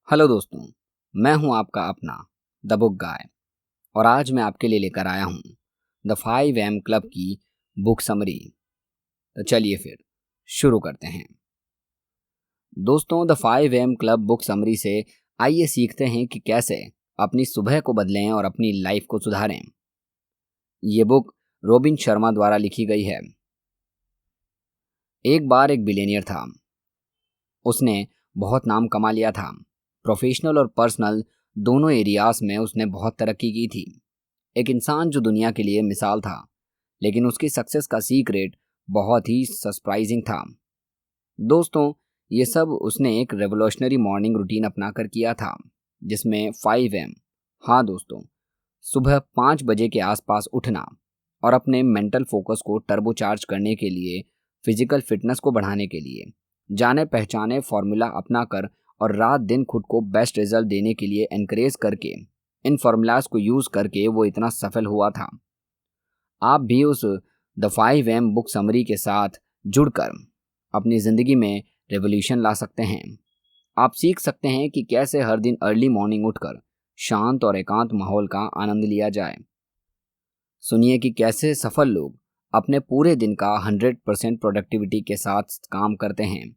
Hello दोस्तों, मैं हूं आपका अपना द बुक गाय और आज मैं आपके लिए लेकर आया हूं द 5 AM क्लब की बुक समरी। तो चलिए फिर शुरू करते हैं। दोस्तों, the 5 AM club book summary से आइए सीखते हैं कि कैसे अपनी सुबह को बदलें और अपनी लाइफ को सुधारें। ये बुक रोबिन शर्मा द्वारा लिखी गई है। एक बार एक बिलियनियर था। उसने बहुत नाम कमा लिया था। प्रोफेशनल और पर्सनल दोनों एरियाज में उसने बहुत तरक्की की थी। एक इंसान जो दुनिया के लिए मिसाल था, लेकिन उसकी सक्सेस का सीक्रेट बहुत ही सरप्राइजिंग था। दोस्तों, ये सब उसने एक रेवोल्यूशनरी मॉर्निंग रूटीन अपनाकर किया था, जिसमें 5 AM, हाँ दोस्तों, सुबह 5 बजे के आसपास उठना और अपने मेंटल फोकस को टर्बोचार्ज करने के लिए, फिजिकल फिटनेस को बढ़ाने के लिए जाने पहचाने फॉर्मूला अपनाकर और रात दिन खुद को बेस्ट रिजल्ट देने के लिए एनकरेज करके, इन फॉर्मूलाज को यूज करके वो इतना सफल हुआ था। आप भी उस द 5 AM बुक समरी के साथ जुड़कर अपनी ज़िंदगी में रेवोल्यूशन ला सकते हैं। आप सीख सकते हैं कि कैसे हर दिन अर्ली मॉर्निंग उठकर शांत और एकांत माहौल का आनंद लिया जाए। सुनिए कि कैसे सफल लोग अपने पूरे दिन का 100% प्रोडक्टिविटी के साथ काम करते हैं।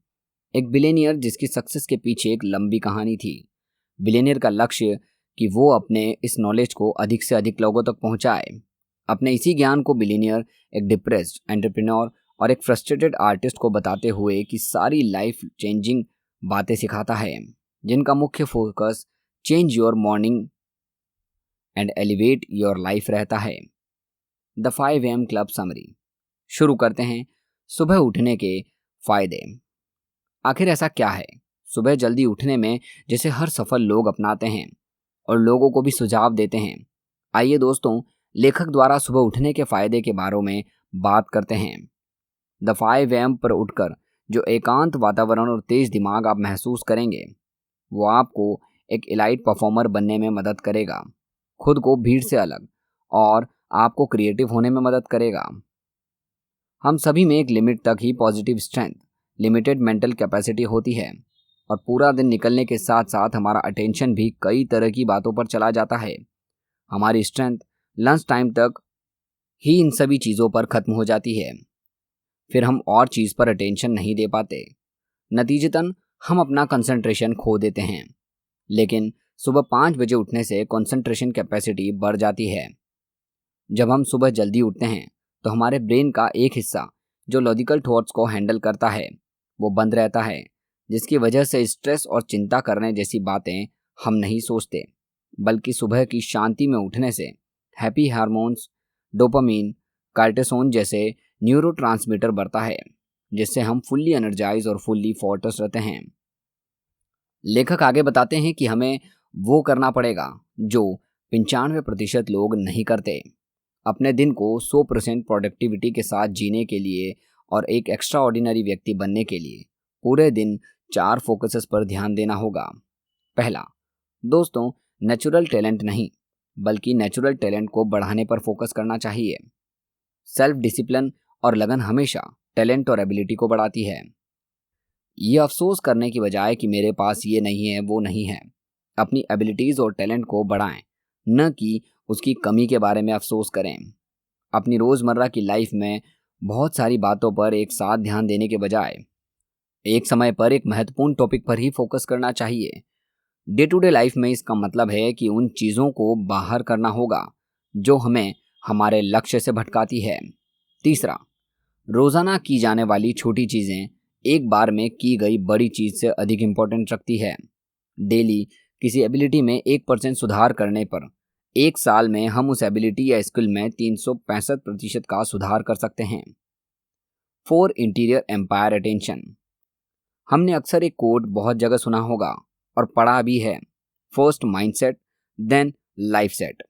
एक बिलियनियर जिसकी सक्सेस के पीछे एक लंबी कहानी थी। बिलियनियर का लक्ष्य कि वो अपने इस नॉलेज को अधिक से अधिक लोगों तक पहुंचाए। अपने इसी ज्ञान को बिलियनियर एक डिप्रेस्ड एंटरप्रेन्योर और एक फ्रस्ट्रेटेड आर्टिस्ट को बताते हुए कि सारी लाइफ चेंजिंग बातें सिखाता है, जिनका मुख्य focus change your morning and elevate your life रहता है। The 5 AM club summary. शुरू करते हैं। सुबह उठने के फायदे। आखिर ऐसा क्या है सुबह जल्दी उठने में जिसे हर सफल लोग अपनाते हैं और लोगों को भी सुझाव देते हैं? आइए दोस्तों, लेखक द्वारा सुबह उठने के फायदे के बारे में बात करते हैं। द 5 AM पर उठकर जो एकांत वातावरण और तेज दिमाग आप महसूस करेंगे, वो आपको एक इलाइट परफॉर्मर बनने में मदद करेगा, खुद को भीड़ से अलग, और आपको क्रिएटिव होने में मदद करेगा। हम सभी में एक लिमिट तक ही positive strength, limited mental capacity होती है और पूरा दिन निकलने के साथ साथ हमारा अटेंशन भी कई तरह की बातों पर चला जाता है। हमारी स्ट्रेंथ लंच टाइम तक ही इन सभी चीज़ों पर खत्म हो जाती है। फिर हम और चीज़ पर अटेंशन नहीं दे पाते। नतीजतन हम अपना कंसंट्रेशन खो देते हैं। लेकिन सुबह 5 बजे उठने से कंसंट्रेशन कैपेसिटी बढ़ जाती है। जब हम सुबह जल्दी उठते हैं तो हमारे ब्रेन का एक हिस्सा जो लॉजिकल थॉट्स को हैंडल करता है, वो बंद रहता है, जिसकी वजह से स्ट्रेस और चिंता करने जैसी बातें हम नहीं सोचते। बल्कि सुबह की शांति में उठने से हैप्पी हार्मोन्स, डोपामीन, कार्टिसोन जैसे न्यूरोट्रांसमीटर बढ़ता है, जिससे हम फुल्ली एनर्जाइज और फुल्ली फोकस रहते हैं। लेखक आगे बताते हैं कि हमें वो करना पड़ेगा जो 95% लोग नहीं करते। अपने दिन को 100% प्रोडक्टिविटी के साथ जीने के लिए और एक एक्स्ट्रा ऑर्डिनरी व्यक्ति बनने के लिए पूरे दिन 4 फोकसेस पर ध्यान देना होगा। पहला, दोस्तों, नेचुरल टैलेंट नहीं बल्कि नेचुरल टैलेंट को बढ़ाने पर फोकस करना चाहिए। सेल्फ डिसिप्लिन और लगन हमेशा टैलेंट और एबिलिटी को बढ़ाती है। ये अफसोस करने की बजाय कि मेरे पास ये नहीं है, वो नहीं है, अपनी एबिलिटीज़ और टैलेंट को बढ़ाएं, न कि उसकी कमी के बारे में अफसोस करें। अपनी रोज़मर्रा की लाइफ में बहुत सारी बातों पर एक साथ ध्यान देने के बजाय एक समय पर एक महत्वपूर्ण टॉपिक पर ही फोकस करना चाहिए। डे टू डे लाइफ में इसका मतलब है कि उन चीज़ों को बाहर करना होगा जो हमें हमारे लक्ष्य से भटकाती है। तीसरा, रोज़ाना की जाने वाली छोटी चीज़ें एक बार में की गई बड़ी चीज़ से अधिक इम्पोर्टेंट रखती है। डेली किसी एबिलिटी में 1% सुधार करने पर एक साल में हम उस एबिलिटी या स्किल में 365% का सुधार कर सकते हैं। 4 इंटीरियर एम्पायर अटेंशन। हमने अक्सर एक कोट बहुत जगह सुना होगा और पढ़ा भी है, first mindset then life set.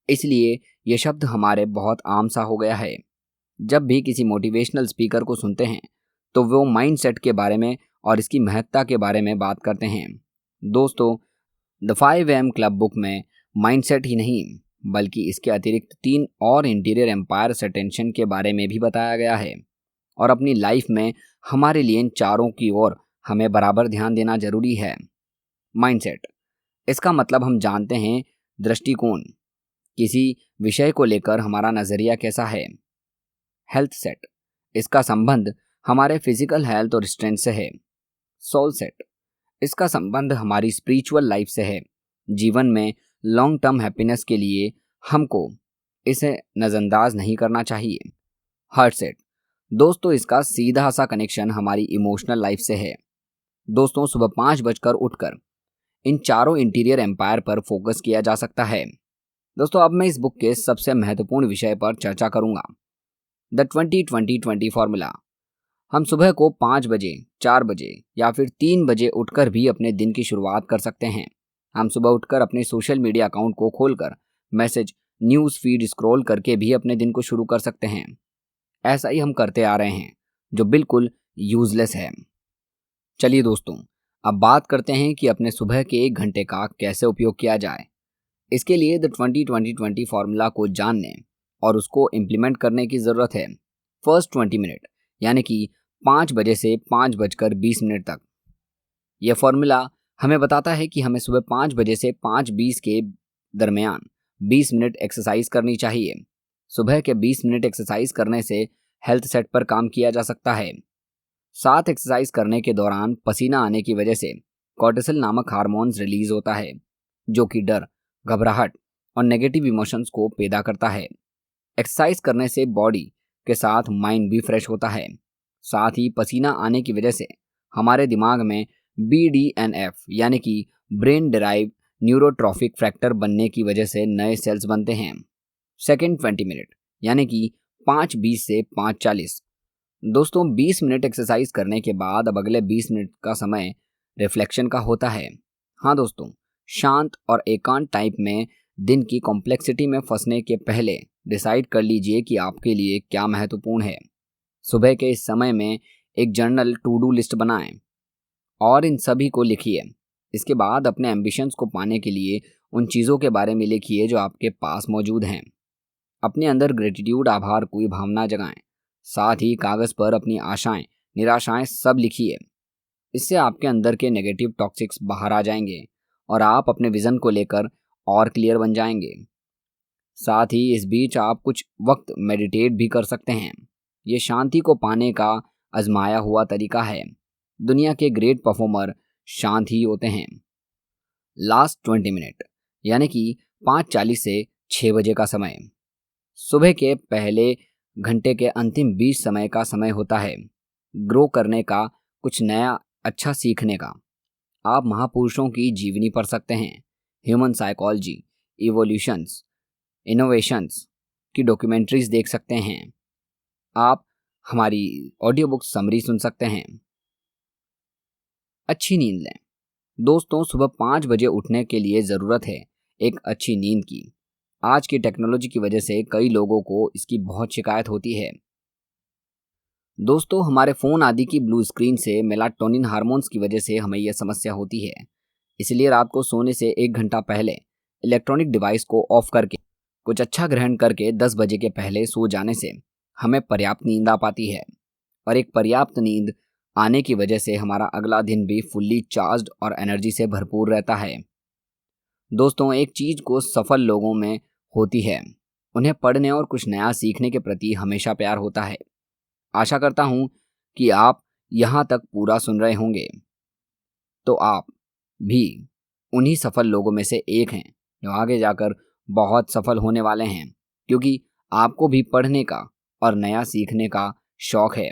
इसलिए यह शब्द हमारे बहुत आम सा हो गया है। जब भी किसी मोटिवेशनल स्पीकर को सुनते हैं तो वो माइंडसेट के बारे में और इसकी महत्ता के बारे में बात करते हैं। दोस्तों, द 5 AM क्लब बुक में माइंडसेट ही नहीं बल्कि इसके अतिरिक्त 3 और इंटीरियर एम्पायर्स अटेंशन के बारे में भी बताया गया है। और अपनी लाइफ में हमारे लिए इन चारों की ओर हमें बराबर ध्यान देना जरूरी है। माइंडसेट, इसका मतलब हम जानते हैं दृष्टिकोण, किसी विषय को लेकर हमारा नज़रिया कैसा है। हेल्थ सेट, इसका संबंध हमारे फिजिकल हेल्थ और स्ट्रेंथ से है। सोल सेट, इसका संबंध हमारी स्पिरिचुअल लाइफ से है। जीवन में लॉन्ग टर्म हैप्पीनेस के लिए हमको इसे नज़रअंदाज नहीं करना चाहिए। हार्ट सेट, दोस्तों इसका सीधा सा कनेक्शन हमारी इमोशनल लाइफ से है। दोस्तों सुबह 5 बजकर उठकर इन चारों इंटीरियर एम्पायर पर फोकस किया जा सकता है। दोस्तों अब मैं इस बुक के सबसे महत्वपूर्ण विषय पर चर्चा करूंगा, द 20-20-20 फॉर्मूला। हम सुबह को 5 बजे, 4 बजे या फिर 3 बजे उठकर भी अपने दिन की शुरुआत कर सकते हैं। हम सुबह उठकर अपने सोशल मीडिया अकाउंट को खोलकर मैसेज, न्यूज़ फीड स्क्रॉल करके भी अपने दिन को शुरू कर सकते हैं। ऐसा ही हम करते आ रहे हैं, जो बिल्कुल यूजलेस है। चलिए दोस्तों, अब बात करते हैं कि अपने सुबह के 1 घंटे का कैसे उपयोग किया जाए। इसके लिए द 20-20-20 फॉर्मूला को जानने और उसको इम्प्लीमेंट करने की ज़रूरत है। फर्स्ट 20 मिनट, यानी कि 5 बजे से 5:20 तक। यह फॉर्मूला हमें बताता है कि हमें सुबह 5 बजे से 5:20 के दरमियान 20 मिनट एक्सरसाइज करनी चाहिए। सुबह के 20 मिनट एक्सरसाइज करने से हेल्थ सेट पर काम किया जा सकता है। साथ एक्सरसाइज करने के दौरान पसीना आने की वजह से कॉर्टिसोल नामक हार्मोन्स रिलीज होता है, जो कि डर, घबराहट और नेगेटिव इमोशंस को पैदा करता है। एक्सरसाइज करने से बॉडी के साथ माइंड भी फ्रेश होता है। साथ ही पसीना आने की वजह से हमारे दिमाग में BDNF यानी कि ब्रेन डिराइव न्यूरोट्रॉफिक फैक्टर बनने की वजह से नए सेल्स बनते हैं। सेकेंड 20 मिनट, यानी कि 5:20 से 5:40। दोस्तों 20 मिनट एक्सरसाइज करने के बाद अब अगले 20 मिनट का समय रिफ्लेक्शन का होता है। हाँ दोस्तों, शांत और एकांत टाइप में दिन की कॉम्प्लेक्सिटी में फंसने के पहले डिसाइड कर लीजिए कि आपके लिए क्या महत्वपूर्ण है। सुबह के इस समय में एक जर्नल टू डू लिस्ट बनाएं और इन सभी को लिखिए। इसके बाद अपने एम्बिशंस को पाने के लिए उन चीज़ों के बारे में लिखिए जो आपके पास मौजूद हैं। अपने अंदर ग्रेटिट्यूड, आभार की भावना जगाएं। साथ ही कागज़ पर अपनी आशाएं, निराशाएं सब लिखिए। इससे आपके अंदर के नेगेटिव टॉक्सिक्स बाहर आ जाएंगे और आप अपने विज़न को लेकर और क्लियर बन जाएंगे। साथ ही इस बीच आप कुछ वक्त मेडिटेट भी कर सकते हैं। ये शांति को पाने का आजमाया हुआ तरीका है। दुनिया के ग्रेट परफॉर्मर शांत ही होते हैं। लास्ट 20 मिनट, यानी कि 5:40 से 6 बजे का समय सुबह के पहले घंटे के अंतिम 20 समय का समय होता है ग्रो करने का, कुछ नया अच्छा सीखने का। आप महापुरुषों की जीवनी पढ़ सकते हैं, ह्यूमन साइकोलॉजी, इवोल्यूशंस, इनोवेशंस की डॉक्यूमेंट्रीज देख सकते हैं। आप हमारी ऑडियो बुक समरी सुन सकते हैं। अच्छी नींद लें। दोस्तों सुबह 5 बजे उठने के लिए ज़रूरत है एक अच्छी नींद की। आज की टेक्नोलॉजी की वजह से कई लोगों को इसकी बहुत शिकायत होती है। दोस्तों हमारे फ़ोन आदि की ब्लू स्क्रीन से मेलाटोनिन हार्मोन्स की वजह से हमें यह समस्या होती है। इसलिए रात को सोने से 1 घंटा पहले इलेक्ट्रॉनिक डिवाइस को ऑफ करके कुछ अच्छा ग्रहण करके 10 बजे के पहले सो जाने से हमें पर्याप्त नींद आ पाती है। और एक पर्याप्त नींद आने की वजह से हमारा अगला दिन भी फुल्ली चार्ज्ड और एनर्जी से भरपूर रहता है। दोस्तों एक चीज़ को सफल लोगों में होती है, उन्हें पढ़ने और कुछ नया सीखने के प्रति हमेशा प्यार होता है। आशा करता हूँ कि आप यहाँ तक पूरा सुन रहे होंगे, तो आप भी उन्हीं सफल लोगों में से एक हैं जो आगे जाकर बहुत सफल होने वाले हैं, क्योंकि आपको भी पढ़ने का और नया सीखने का शौक है।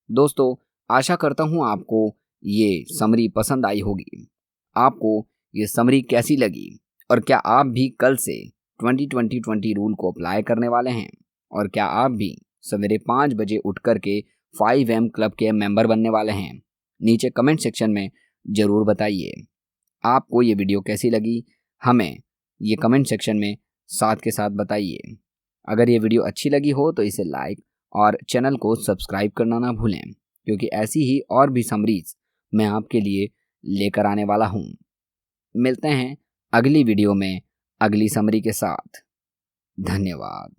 दोस्तों आशा करता हूँ आपको ये समरी पसंद आई होगी। आपको ये समरी कैसी लगी और क्या आप भी कल से 20-20-20 रूल को अप्लाई करने वाले हैं? और क्या आप भी सवेरे 5 बजे उठ कर के 5M क्लब के मेंबर बनने वाले हैं? नीचे कमेंट सेक्शन में ज़रूर बताइए। आपको ये वीडियो कैसी लगी हमें ये कमेंट सेक्शन में साथ के साथ बताइए। अगर ये वीडियो अच्छी लगी हो तो इसे लाइक और चैनल को सब्सक्राइब करना ना भूलें, क्योंकि ऐसी ही और भी समरीज मैं आपके लिए लेकर आने वाला हूँ। मिलते हैं अगली वीडियो में अगली समरी के साथ। धन्यवाद।